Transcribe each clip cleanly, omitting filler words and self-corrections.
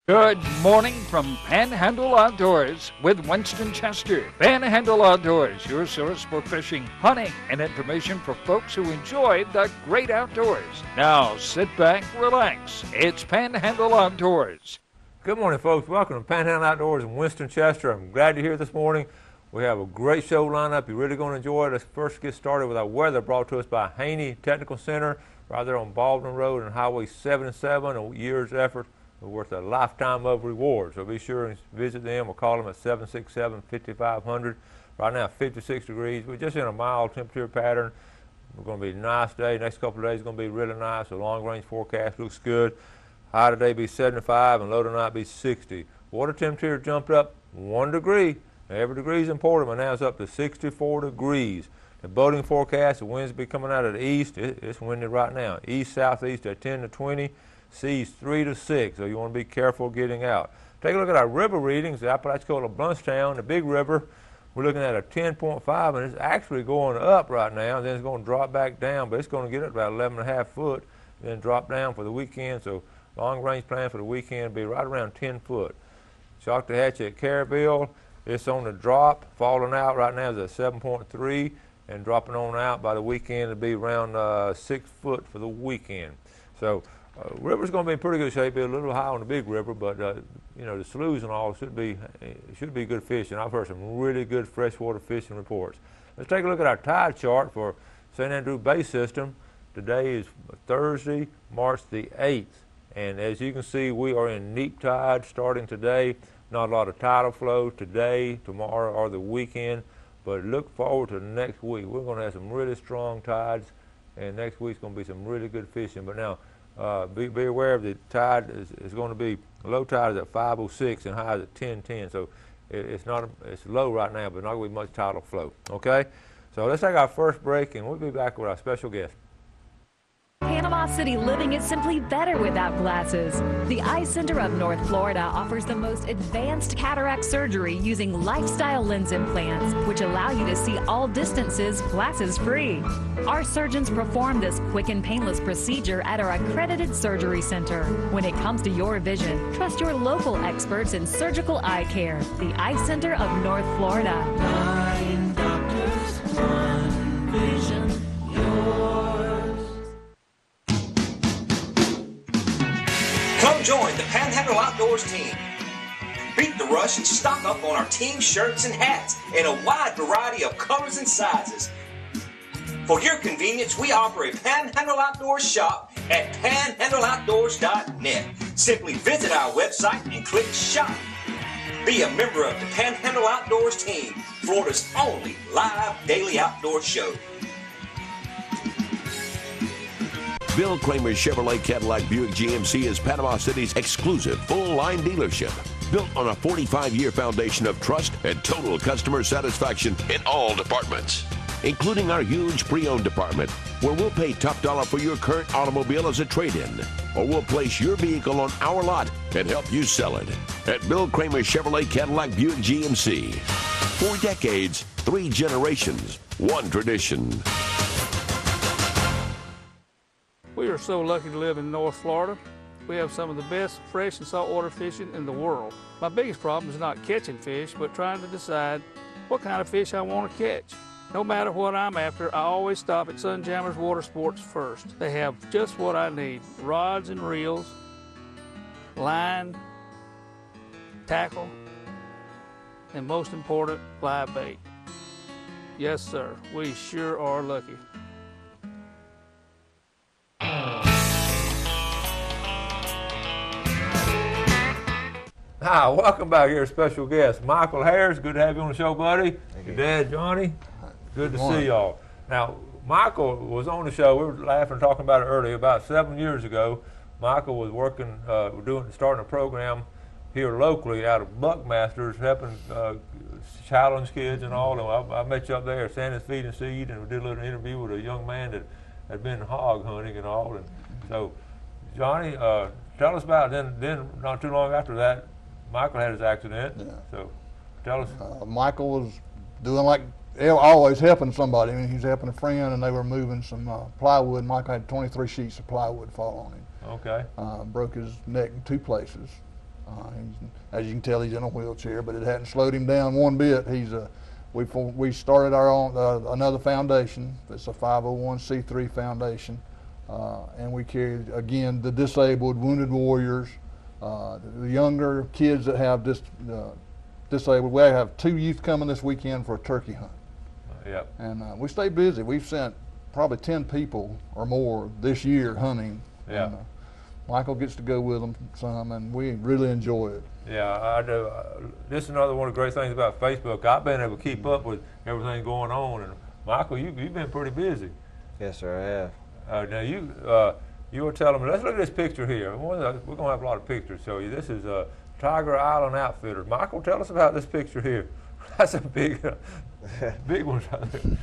Good morning from Panhandle Outdoors with Winston Chester. Panhandle Outdoors, your source for fishing, hunting, and information for folks who enjoy the great outdoors. Now sit back, relax. It's Panhandle Outdoors. Good morning, folks. Welcome to Panhandle Outdoors in Winston Chester. I'm glad you're here this morning. We have a great show lineup. You're really going to enjoy it. Let's first get started with our weather brought to us by Haney Technical Center right there on Baldwin Road and Highway 77. A year's effort worth a lifetime of rewards. So be sure and visit them or call them at 767-5500. Right now, 56 degrees. We're just in a mild temperature pattern. It's going to be a nice day. Next couple of days is going to be really nice. The long-range forecast looks good. High today be 75 and low tonight be 60. Water temperature jumped up 1 degree. Now, every degree is important, but now it's up to 64 degrees. The boating forecast, the winds be coming out of the east. It's windy right now. East-southeast at 10 to 20. Seas 3 to 6, so you want to be careful getting out. Take a look at our river readings. The Apalachicola Bluntstown, the big river, we're looking at a 10.5, and it's actually going up right now. Then it's going to drop back down, but it's going to get up about 11.5 foot, then drop down for the weekend. So long-range plan for the weekend will be right around 10 foot. Choctawhatchee at Carabelle, it's on the drop, falling out right now is at 7.3, and dropping on out by the weekend to be around 6 foot for the weekend. So river's going to be in pretty good shape. Be a little high on the big river, but you know, the sloughs and all should be good fishing. I've heard some really good freshwater fishing reports. Let's take a look at our tide chart for St. Andrew Bay System. Today is Thursday, March the 8th, and as you can see, we are in neap tide starting today. Not a lot of tidal flow today, tomorrow, or the weekend, but look forward to next week. We're going to have some really strong tides, and next week's going to be some really good fishing. But now, be aware of the tide is going to be, low tide is at 5:06 and high is at 10:10. So it's low right now, but not going to be much tidal flow. Okay, so let's take our first break, and we'll be back with our special guest. Panama City living is simply better without glasses. The Eye Center of North Florida offers the most advanced cataract surgery using lifestyle lens implants, which allow you to see all distances glasses-free. Our surgeons perform this quick and painless procedure at our accredited surgery center. When it comes to your vision, trust your local experts in surgical eye care. The Eye Center of North Florida. 9 doctors, 1 vision, yours. Come join the Panhandle Outdoors team. Beat the rush and stock up on our team shirts and hats in a wide variety of colors and sizes. For your convenience, we offer a Panhandle Outdoors shop at panhandleoutdoors.net. Simply visit our website and click shop. Be a member of the Panhandle Outdoors team, Florida's only live daily outdoor show. Bill Kramer Chevrolet Cadillac Buick GMC is Panama City's exclusive full-line dealership, built on a 45-year foundation of trust and total customer satisfaction in all departments, including our huge pre-owned department, where we'll pay top dollar for your current automobile as a trade-in, or we'll place your vehicle on our lot and help you sell it. At Bill Kramer Chevrolet Cadillac Buick GMC. 4 decades, 3 generations, 1 tradition. We are so lucky to live in North Florida. We have some of the best fresh and saltwater fishing in the world. My biggest problem is not catching fish, but trying to decide what kind of fish I want to catch. No matter what I'm after, I always stop at Sunjammers Water Sports first. They have just what I need: rods and reels, line, tackle, and most important, live bait. Yes, sir, we sure are lucky. Hi, welcome back here, special guest Michael Harris. Good to have you on the show, buddy. Your dad, Johnny. Good to see y'all. Now, Michael was on the show. We were laughing, talking about it earlier. About 7 years ago, Michael was working, starting a program here locally out of Buckmasters, helping challenge kids and all. And I met you up there at Santa's Feed and Seed, and we did a little interview with a young man that had been hog hunting and all. And so, Johnny, tell us about it. Then not too long after that, Michael had his accident. Yeah. So tell us. Michael was doing like always, helping somebody. I mean, he was helping a friend, and they were moving some plywood. Michael had 23 sheets of plywood fall on him. Okay. Broke his neck in 2 places. As you can tell, he's in a wheelchair, but it hadn't slowed him down one bit. We started our own another foundation. It's a 501c3 foundation, and we carry again the disabled, wounded warriors, the younger kids that have disabled. We have 2 youth coming this weekend for a turkey hunt. Yep. And we stay busy. We've sent probably 10 people or more this year hunting. Yeah. And, Michael gets to go with them some, and we really enjoy it. Yeah, I do. This is another one of the great things about Facebook. I've been able to keep up with everything going on, and Michael, you've been pretty busy. Yes, sir, I have. Now you were telling me. Let's look at this picture here. We're gonna have a lot of pictures to show you. This is Tiger Island Outfitters. Michael, tell us about this picture here. That's a big, big one right there.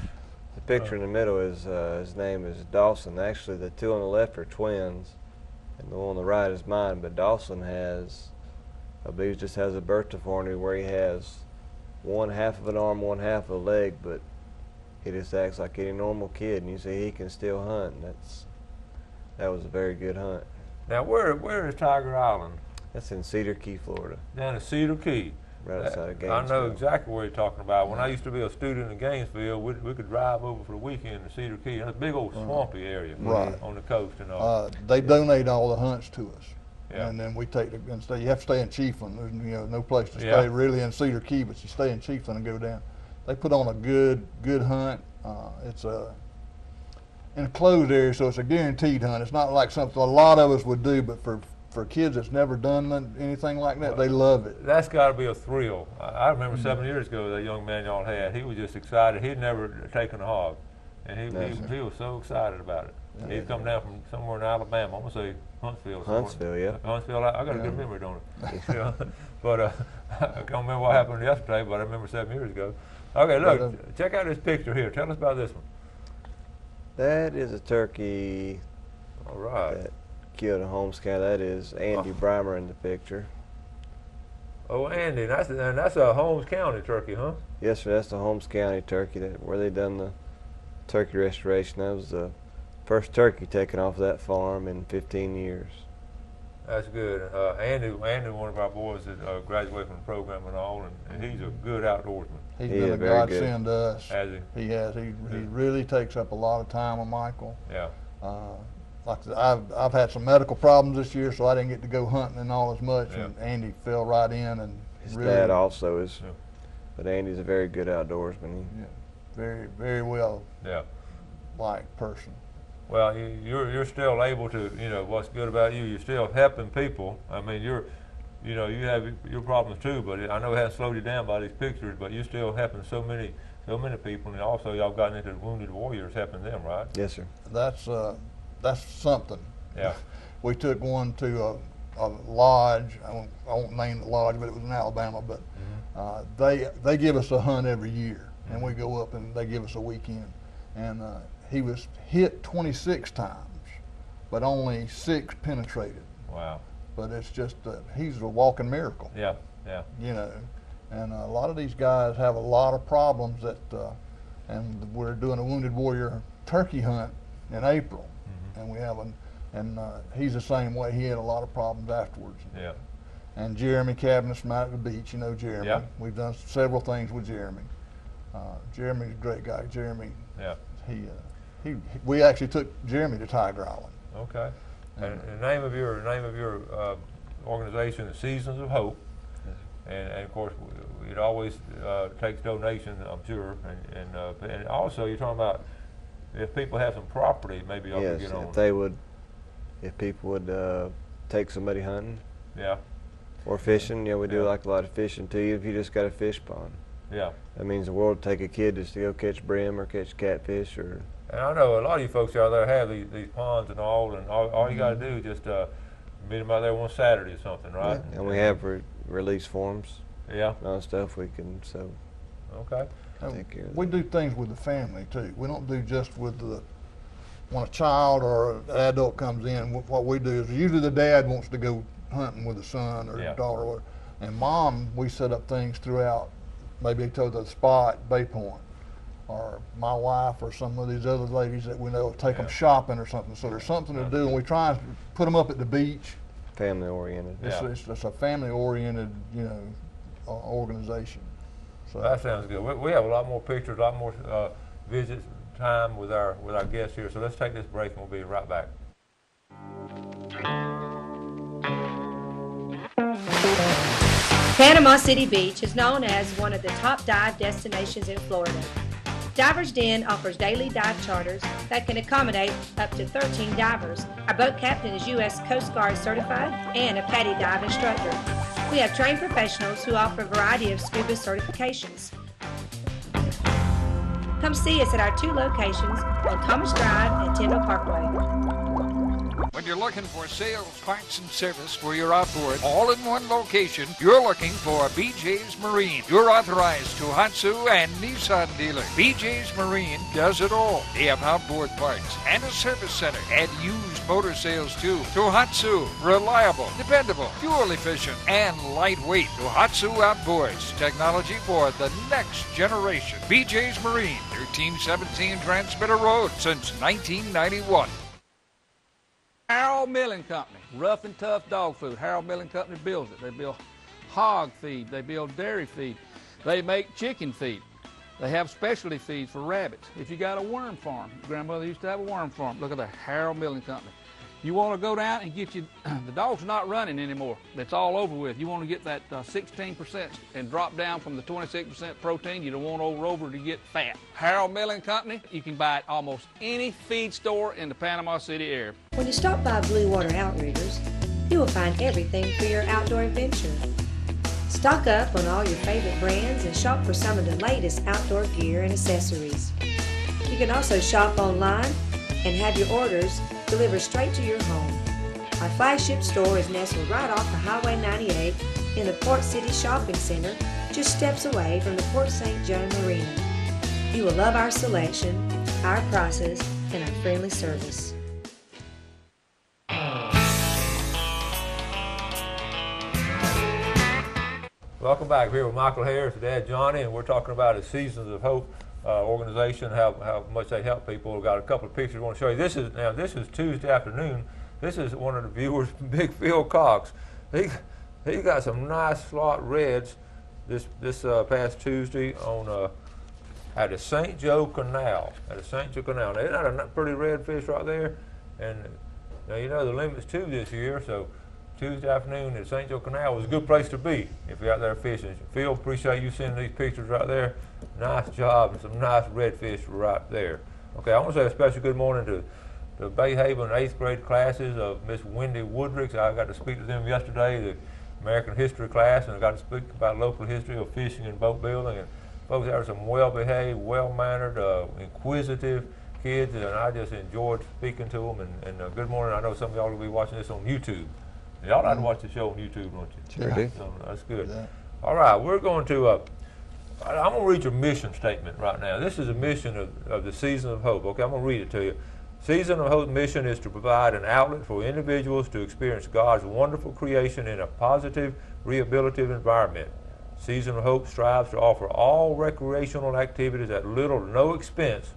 The picture in the middle is his name is Dawson. Actually, the 2 on the left are twins, and the one on the right is mine. But Dawson has, I believe, just has a birth deformity where he has one half of an arm, one half of a leg, but he just acts like any normal kid. And you see, he can still hunt. And that was a very good hunt. Now, where is Tiger Island? That's in Cedar Key, Florida. Down in Cedar Key. Right outside of I Gainesville. know exactly where you're talking about. When I used to be a student in Gainesville, we could drive over for the weekend to Cedar Key. That's a big old swampy area on the coast and all. They donate all the hunts to us. Yeah. And then we take and stay. You have to stay in Chiefland. There's no place to Yeah. stay really in Cedar Key, but you stay in Chiefland and go down. They put on a good hunt. It's in a closed area, so it's a guaranteed hunt. It's not like something a lot of us would do, but for kids that's never done anything like that, they love it. That's got to be a thrill. I remember 7 years ago that young man y'all had. He was just excited. He'd never taken a hog, and he was so excited about it. Yeah. He'd come down from somewhere in Alabama. I'm gonna say Huntsville. Huntsville, yeah. Huntsville. I got a good memory, don't I? But I can't remember what happened yesterday, but I remember 7 years ago. Okay, look, check out this picture here. Tell us about this one. That is a turkey. All right. That killed a Holmes County. That is Andy Brymer in the picture. Oh, Andy, that's a Holmes County turkey, huh? Yes, sir. That's the Holmes County turkey where they done the turkey restoration. That was the first turkey taken off of that farm in 15 years. That's good. Andy, one of our boys that graduated from the program and all, and he's a good outdoorsman. He's been a godsend to us. Has he? He has. He really takes up a lot of time with Michael. Yeah. Like I said, I've had some medical problems this year, so I didn't get to go hunting and all as much. Yeah. And Andy fell right in, and his really, dad also is. Yeah. But Andy's a very good outdoorsman. Very, very well. Yeah. Liked person. Well, you're still able to, what's good about you, you're still helping people. I mean, you have your problems too, but I know it hasn't slowed you down by these pictures, but you're still helping so many people, and also y'all gotten into Wounded Warriors, helping them, right? Yes, sir. That's something. Yeah. We took one to a lodge. I won't name the lodge, but it was in Alabama. But they give us a hunt every year, and we go up and they give us a weekend. And he was hit 26 times, but only 6 penetrated. Wow. But it's just he's a walking miracle. Yeah, yeah. And a lot of these guys have a lot of problems and we're doing a Wounded Warrior turkey hunt in April, and we have he's the same way. He had a lot of problems afterwards. Yeah. And Jeremy Cabinets from out at the beach, Jeremy. Yeah. We've done several things with Jeremy. Jeremy's a great guy. Jeremy. Yeah. We actually took Jeremy to Tiger Island. Okay. And the name of your organization is Seasons of Hope, and of course it always takes donations, I'm sure, and also you're talking about if people have some property, maybe y'all could get on. If people would take somebody hunting. Yeah. Or fishing, we do like a lot of fishing too. If you just got a fish pond. Yeah. That means the world take a kid just to go catch brim or catch catfish or. And I know a lot of you folks out there have these ponds and all you got to do is just meet them out there one Saturday or something, right? Yeah. And we have release forms. Yeah. And all stuff we can Okay. We do things with the family too. We don't do just with when a child or an adult comes in. What we do is usually the dad wants to go hunting with the son or the daughter, and mom. We set up things throughout. Maybe to the spot, Bay Point, or my wife, or some of these other ladies that we know take them shopping or something. So there's something to do, and we try and put them up at the beach. family oriented. It's a family oriented, you know, organization. So that sounds good. We have a lot more pictures, a lot more visits time with our guests here. So let's take this break and we'll be right back. Panama City Beach is known as one of the top dive destinations in Florida. Divers Den offers daily dive charters that can accommodate up to 13 divers. Our boat captain is U.S. Coast Guard certified and a PADI dive instructor. We have trained professionals who offer a variety of scuba certifications. Come see us at our 2 locations on Thomas Drive and Tyndall Parkway. When you're looking for sales, parts, and service for your outboard, all in one location, you're looking for BJ's Marine. You're authorized Tohatsu and Nissan dealer. BJ's Marine does it all. They have outboard parts and a service center and used motor sales too. Tohatsu, reliable, dependable, fuel efficient, and lightweight. Tohatsu Outboards, technology for the next generation. BJ's Marine, 1317 Transmitter Road since 1991. Harold Milling Company, rough and tough dog food. Harold Milling Company builds it. They build hog feed. They build dairy feed. They make chicken feed. They have specialty feeds for rabbits. If you got a worm farm, grandmother used to have a worm farm. Look at the Harold Milling Company. You want to go down and get you, the dog's not running anymore. It's all over with. You want to get that 16% and drop down from the 26% protein. You don't want old Rover to get fat. Harold Milling Company, you can buy at almost any feed store in the Panama City area. When you stop by Blue Water Outriggers, you will find everything for your outdoor adventure. Stock up on all your favorite brands and shop for some of the latest outdoor gear and accessories. You can also shop online and have your orders delivered straight to your home. Our flagship store is nestled right off of Highway 98 in the Port City Shopping Center, just steps away from the Port St. Joe Marina. You will love our selection, our prices, and our friendly service. Welcome back. We're here with Michael Harris, Dad Johnny, and we're talking about the Seasons of Hope organization, how much they help people. We've got a couple of pictures we want to show you. This is Tuesday afternoon. This is one of the viewers, Big Phil Cox. He got some nice slot reds this past Tuesday on at the St. Joe Canal. Now, isn't that a pretty red fish right there? And now you know the limit's 2 this year, so Tuesday afternoon at St. Joe Canal was a good place to be if you're out there fishing. Phil, appreciate you sending these pictures right there. Nice job, and some nice redfish right there. Okay, I want to say a special good morning to the Bay Haven 8th grade classes of Miss Wendy Woodricks. I got to speak to them yesterday, the American history class, and I got to speak about local history of fishing and boat building. And folks, there are some well-behaved, well-mannered, inquisitive kids, and I just enjoyed speaking to them. And good morning. I know some of y'all will be watching this on YouTube. Y'all like to watch the show on YouTube, don't you? Sure do. So that's good. Yeah. All right, we're going to, I'm going to read your mission statement right now. This is a mission of the Season of Hope. Okay, I'm going to read it to you. Season of Hope's mission is to provide an outlet for individuals to experience God's wonderful creation in a positive, rehabilitative environment. Season of Hope strives to offer all recreational activities at little or no expense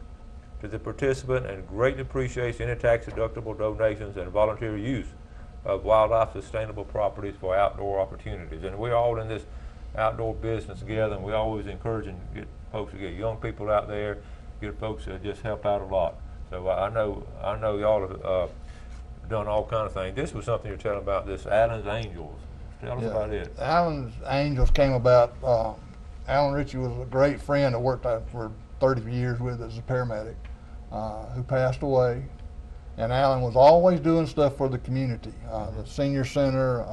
to the participant and greatly appreciates any tax-deductible donations and volunteer use of wildlife sustainable properties for outdoor opportunities. And we're all in this outdoor business together, and we're always encouraging folks to get young people out there, get folks to just help out a lot. So I know y'all have done all kinds of things. This was something you're telling about, this Allen's Angels. Tell us about it. Allen's Angels came about, Alan Ritchie was a great friend that worked out for 30 years with us as a paramedic, who passed away. And Alan was always doing stuff for the community. The senior center,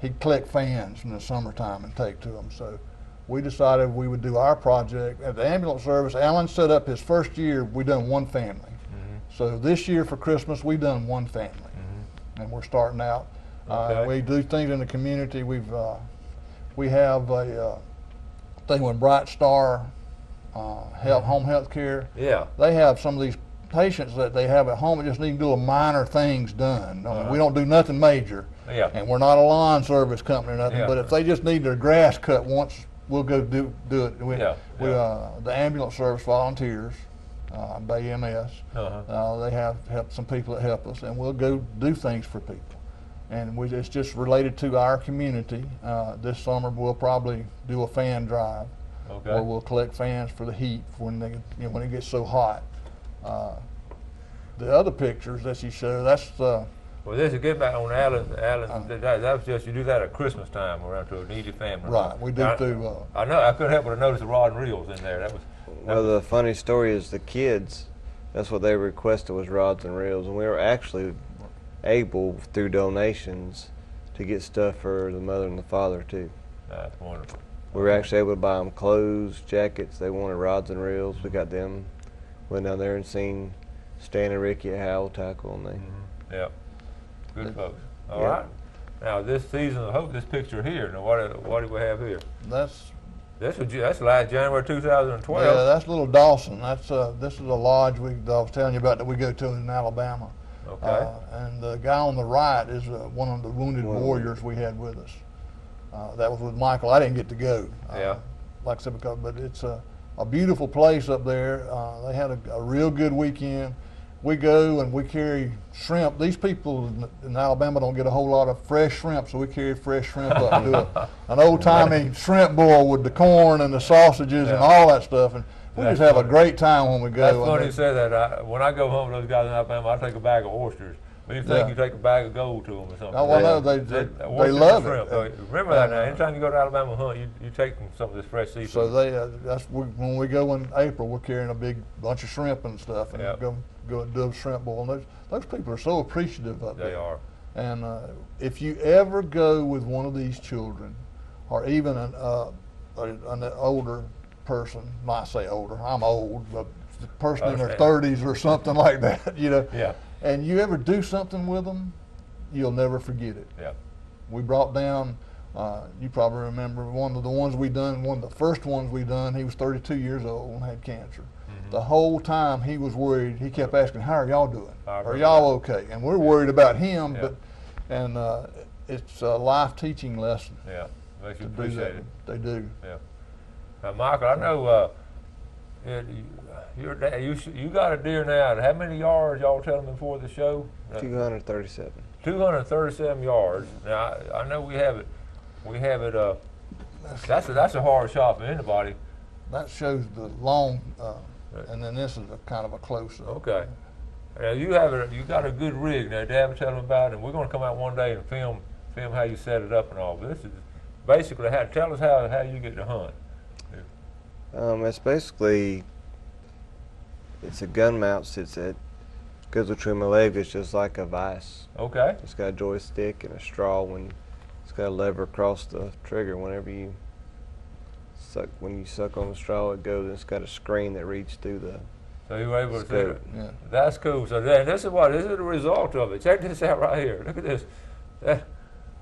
he'd collect fans in the summertime and take to them. So we decided we would do our project. At the ambulance service, Alan set up his first year, we done one family. So this year for Christmas, we done one family. And we're starting out. Okay. We do things in the community. We have a thing with Bright Star Home Health Care. Yeah. They have some of these patients that they have at home that just need to do minor things done. I mean, we don't do nothing major. Yeah. And we're not a lawn service company or nothing, but if they just need their grass cut once, we'll go do it. The ambulance service volunteers, Bay MS, they have helped some people that help us, and we'll go do things for people. and it's just related to our community. This summer we'll probably do a fan drive, where we'll collect fans for the heat when when it gets so hot. The other pictures that you show, that's well, this is get back on Alan. That was just, you do that at Christmas time around to a needy family. Right, we do too. I know. I couldn't help but notice the rod and reels in there. Well, the funny story is the kids, that's what they requested, was rods and reels, and we were actually able, through donations, to get stuff for the mother and the father too. That's wonderful. We were actually able to buy them clothes, jackets. They wanted rods and reels. We got them. Went down there and seen Stan and Ricky at Howell Tackle, and they. Yep. Good folks. All right. Now this season of hope, this picture here. Now what do we have here? That's last January 2012. Yeah, that's little Dawson. That's this is a lodge I was telling you about that we go to in Alabama. Okay. And the guy on the right is one of the wounded warriors we had with us. That was with Michael. I didn't get to go. Like I said, but it's a beautiful place up there. They had a real good weekend. We go and we carry shrimp. These people in Alabama don't get a whole lot of fresh shrimp, so we carry fresh shrimp up and do an old-timey shrimp boil with the corn and the sausages and all that stuff. And we just have a great time when we go. That's funny you say that. When I go home with those guys in Alabama, I take a bag of oysters. But you think you take a bag of gold to them or something? Oh, well, no, they love it. Remember that now. Anytime you go to Alabama hunt, you take them some of this fresh seafood. So when we go in April, we're carrying a big bunch of shrimp and stuff, and go and do a shrimp boil. And those people are so appreciative of it. They are. And if you ever go with one of these children, or even an older person, might say older, I'm old, but a person in their 30s or something like that, Yeah. And you ever do something with them, you'll never forget it. Yeah. We brought down, you probably remember one of the first ones we done, he was 32 years old and had cancer. The whole time he was worried, he kept asking, how are y'all doing? Are y'all okay? And we're worried about him, and it's a life teaching lesson. Yeah, makes you appreciate it. They do. Yeah. Now, Michael, I know you got a deer now. How many yards y'all telling me before the show? 237. 237 yards. Now I know we have it. That's a hard shot for anybody. That shows the long, and then this is a kind of a close up. Okay. Now you got a good rig. Now Dad, tell them about it. And we're going to come out one day and film how you set it up and all. But this is basically tell us how you get to hunt. It's basically, it's a gun mount, goes between my legs. It's just like a vise. Okay. It's got a joystick and a straw. It's got a lever across the trigger. Whenever you suck on the straw, it goes. And it's got a screen that reads through the. So you were able to do it. Yeah. This is the result of it. Check this out right here. Look at this.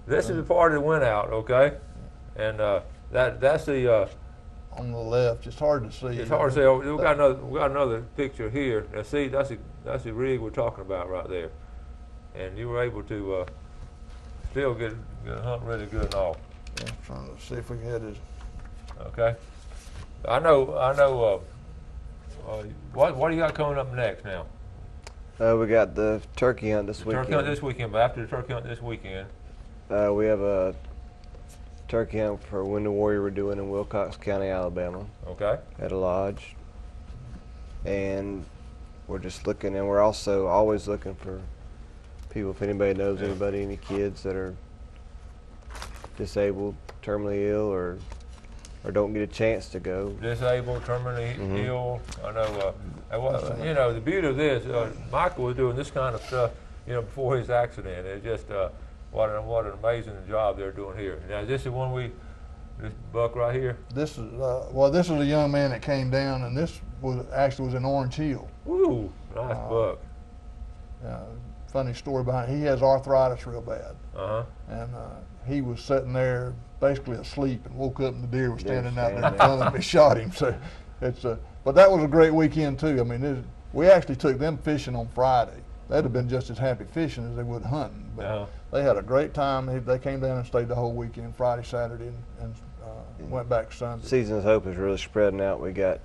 This is the part that went out. Okay, and that's the. On the left, it's hard to see. It's hard to see. We got another picture here. Now see, that's the rig we're talking about right there, and you were able to still get a hunt really good and all. Yeah, I'm trying to see if we can get it. Okay. I know. What do you got coming up next now? We got the turkey hunt this weekend. Turkey hunt this weekend, but after the turkey hunt this weekend, we have a turkey hunt for Wounded Warrior we're doing in Wilcox County, Alabama. Okay. At a lodge. And we're just looking, and we're also always looking for people, if anybody knows any kids that are disabled, terminally ill, or don't get a chance to go. Disabled, terminally ill. I know. The beauty of this, Michael was doing this kind of stuff, before his accident. It's just what an amazing job they're doing here. Now, is this the one this buck right here? This is this is a young man that came down, and this was in Orange Hill. Woo, nice buck. Funny story behind it. He has arthritis real bad. And he was sitting there basically asleep and woke up and the deer was standing out there in front of him and shot him. So but that was a great weekend too. I mean, we actually took them fishing on Friday. They'd have been just as happy fishing as they would hunting. But they had a great time. They came down and stayed the whole weekend, Friday, Saturday, and went back Sunday. Season's Hope is really spreading out. We got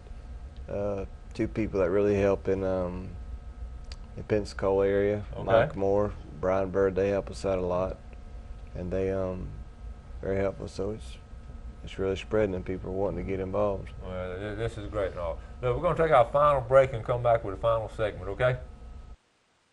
2 people that really help in the Pensacola area. Mike Moore, Brian Bird, they help us out a lot. and they very helpful. So it's really spreading, and people are wanting to get involved. Well, this is great and all. Look, we're going to take our final break and come back with a final segment, okay?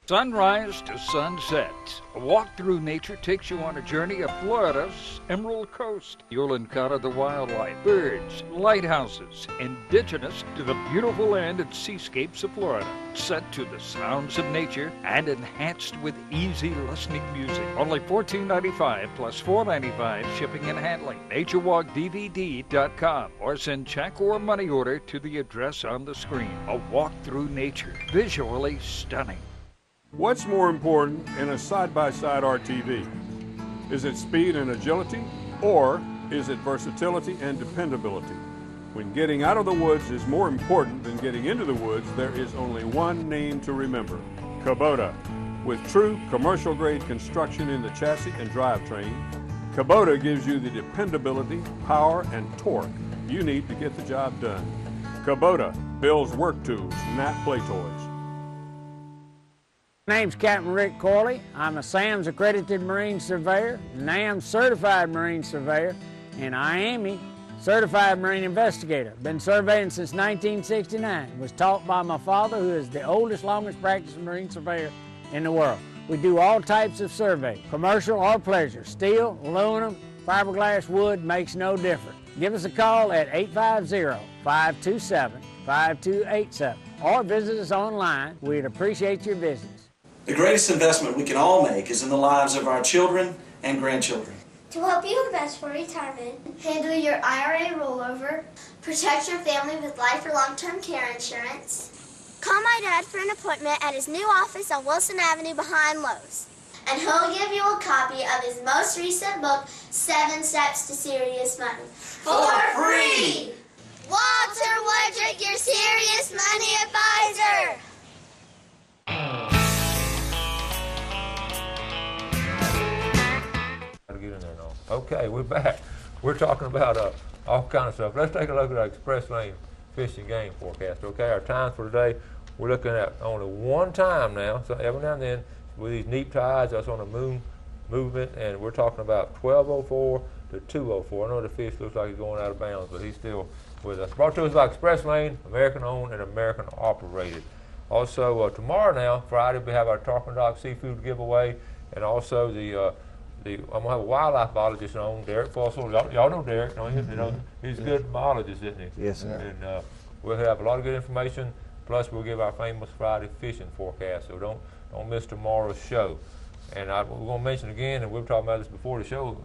Sunrise to sunset. A walk through nature takes you on a journey of Florida's Emerald Coast. You'll encounter the wildlife, birds, lighthouses, indigenous to the beautiful land and seascapes of Florida. Set to the sounds of nature and enhanced with easy listening music. Only $14.95 plus $4.95 shipping and handling. NatureWalkDVD.com or send check or money order to the address on the screen. A walk through nature. Visually stunning. What's more important in a side-by-side RTV? Is it speed and agility, or is it versatility and dependability? When getting out of the woods is more important than getting into the woods, there is only one name to remember: Kubota. With true commercial-grade construction in the chassis and drivetrain, Kubota gives you the dependability, power, and torque you need to get the job done. Kubota builds work tools, not play toys. My name's Captain Rick Corley. I'm a SAMS accredited Marine Surveyor, NAMS certified Marine Surveyor, and IAME certified Marine Investigator. Been surveying since 1969. Was taught by my father, who is the oldest, longest practicing Marine Surveyor in the world. We do all types of survey, commercial or pleasure. Steel, aluminum, fiberglass, wood, makes no difference. Give us a call at 850-527-5287 or visit us online. We'd appreciate your visits. The greatest investment we can all make is in the lives of our children and grandchildren. To help you invest for retirement, handle your IRA rollover, protect your family with life or long-term care insurance, call my dad for an appointment at his new office on Wilson Avenue behind Lowe's. And he'll give you a copy of his most recent book, 7 Steps to Serious Money. For free! Walter Woodrick, your Serious Money Advisor! Okay, we're back. We're talking about all kind of stuff. Let's take a look at our Express Lane Fish and Game forecast. Okay, our times for today, we're looking at only one time now. So every now and then, with these neap tides, that's on the moon movement, and we're talking about 12:04 to 2:04. I know the fish looks like he's going out of bounds, but he's still with us. Brought to us by Express Lane, American owned and American operated. Also, tomorrow now, Friday, we have our Tarpon Dock Seafood giveaway, and also I'm going to have a wildlife biologist on, Derek Fussell. Y'all know Derek, don't you? You know, he's a good biologist, isn't he? Yes, sir. And we'll have a lot of good information, plus we'll give our famous Friday fishing forecast, so don't miss tomorrow's show. And we're going to mention again, and we were talking about this before the show,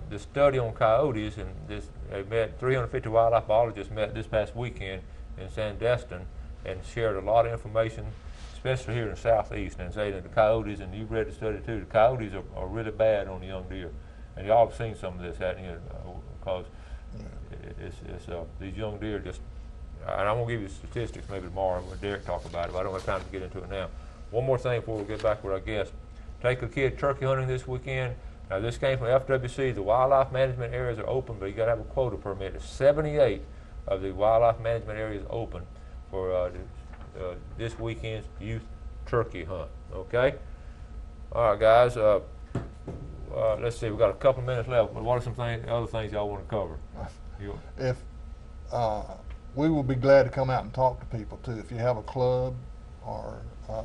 the study on coyotes, and they met 350 wildlife biologists met this past weekend in Sandestin and shared a lot of information, especially here in the southeast, and say that the coyotes, and you've read the study too, the coyotes are really bad on the young deer. And y'all have seen some of this, haven't you? Because these young deer just, and I'm going to give you statistics maybe tomorrow when Derek talk about it, but I don't have time to get into it now. One more thing before we get back with our guest. Take a kid turkey hunting this weekend. Now this came from FWC. The wildlife management areas are open, but you got to have a quota permit. There's 78 of the wildlife management areas open for this weekend's youth turkey hunt. Okay. All right, guys. Let's see. We've got a couple of minutes left. But what are some other things y'all want to cover? We will be glad to come out and talk to people too. If you have a club or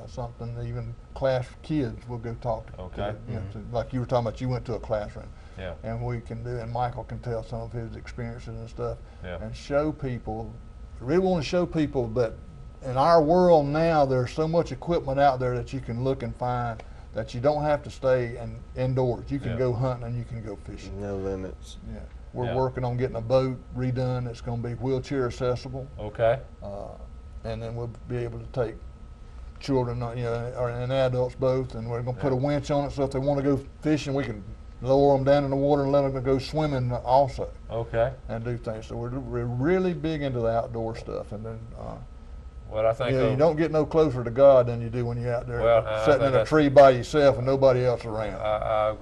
something, even class kids, we'll go talk to. Okay. Like you were talking about, you went to a classroom. Yeah. And we can do, and Michael can tell some of his experiences and stuff. Yeah. And show people. Really want to show people that in our world now, there's so much equipment out there that you can look and find that you don't have to stay indoors. You can go hunting and you can go fishing. No limits. Yeah. We're working on getting a boat redone that's going to be wheelchair accessible. Okay. And then we'll be able to take children, and adults both, and we're going to put a winch on it so if they want to go fishing, we can lower them down in the water and let them go swimming also. Okay. And do things. So we're really big into the outdoor stuff, and then. Well, I think you don't get no closer to God than you do when you're out there sitting in a tree by yourself and nobody else around. I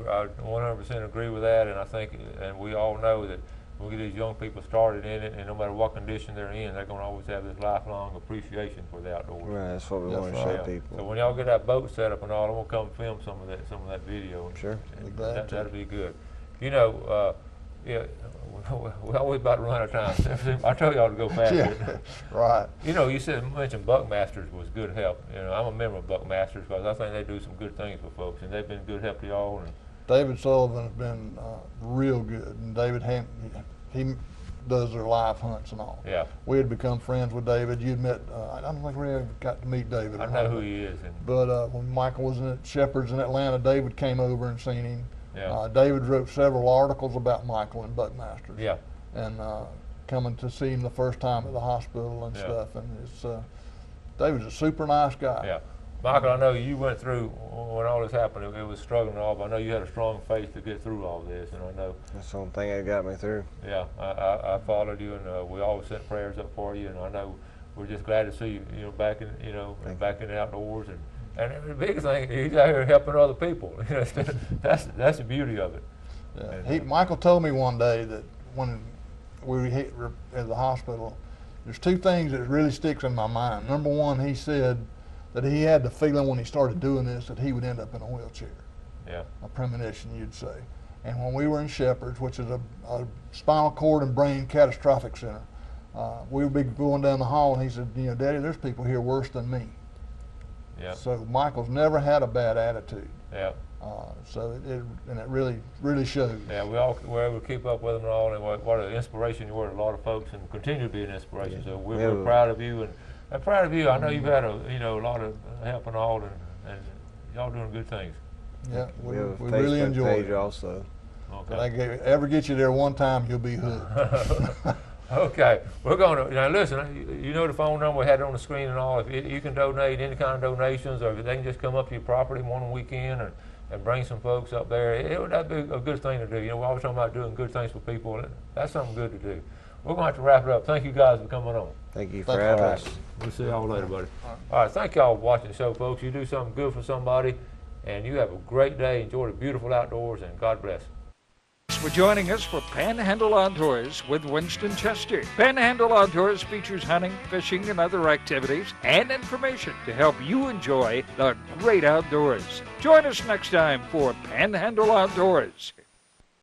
100% agree with that, and I think, and we all know that we'll get these young people started in it, and no matter what condition they're in, they're going to always have this lifelong appreciation for the outdoors. Right, that's what we want to show people. So when y'all get that boat set up and all, I'm going to come film some of that video. Sure. That'll be good. You know, yeah, we're always about to run out of time. I told y'all to go faster. Yeah, right. You know, you mentioned Buckmasters was good help. You know, I'm a member of Buckmasters because I think they do some good things for folks, and they've been good help to y'all. And David Sullivan has been real good, and David he does their live hunts and all. Yeah. We had become friends with David. You'd met, I don't think we ever got to meet David. I know who he is. But when Michael was at Shepherd's in Atlanta, David came over and seen him. Yeah. David wrote several articles about Michael and Buckmasters. Yeah. And coming to see him the first time at the hospital and stuff. And it's David's a super nice guy. Yeah. Michael, I know you went through, when all this happened, it was struggling and all, but I know you had a strong faith to get through all this, and I know. That's the only thing that got me through. Yeah, I followed you, and we always sent prayers up for you, and I know we're just glad to see you, back in, back in the outdoors, and the biggest thing, he's out here helping other people. That's the beauty of it. Yeah. Michael told me one day that when we were at the hospital, there's two things that really sticks in my mind. Number one, he said that he had the feeling when he started doing this that he would end up in a wheelchair. Yeah. A premonition, you'd say. And when we were in Shepherd's, which is a spinal cord and brain catastrophic center, we would be going down the hall, and he said, Daddy, there's people here worse than me. Yeah. So Michael's never had a bad attitude. Yeah. So it really shows. Yeah, we're able to keep up with them and all, and what an inspiration you were to a lot of folks, and continue to be an inspiration. So we're proud of you, and I'm proud of you. I know you've had a lot of help and all, and y'all doing good things. Yeah, we have a really Facebook enjoy page it. Also. Okay. If I ever get you there one time, you'll be hooked. Okay, we're going to, now listen, you know the phone number, we had it on the screen and all. If you can donate any kind of donations, or if they can just come up to your property one weekend and bring some folks up there, that'd be a good thing to do. We're always talking about doing good things for people. That's something good to do. We're going to have to wrap it up. Thank you guys for coming on. Thank you for having us. We'll see y'all later, buddy. All right, thank y'all for watching the show, folks. You do something good for somebody, and you have a great day. Enjoy the beautiful outdoors, and God bless. Thanks for joining us for Panhandle Outdoors with Winston Chester. Panhandle Outdoors features hunting, fishing, and other activities and information to help you enjoy the great outdoors. Join us next time for Panhandle Outdoors.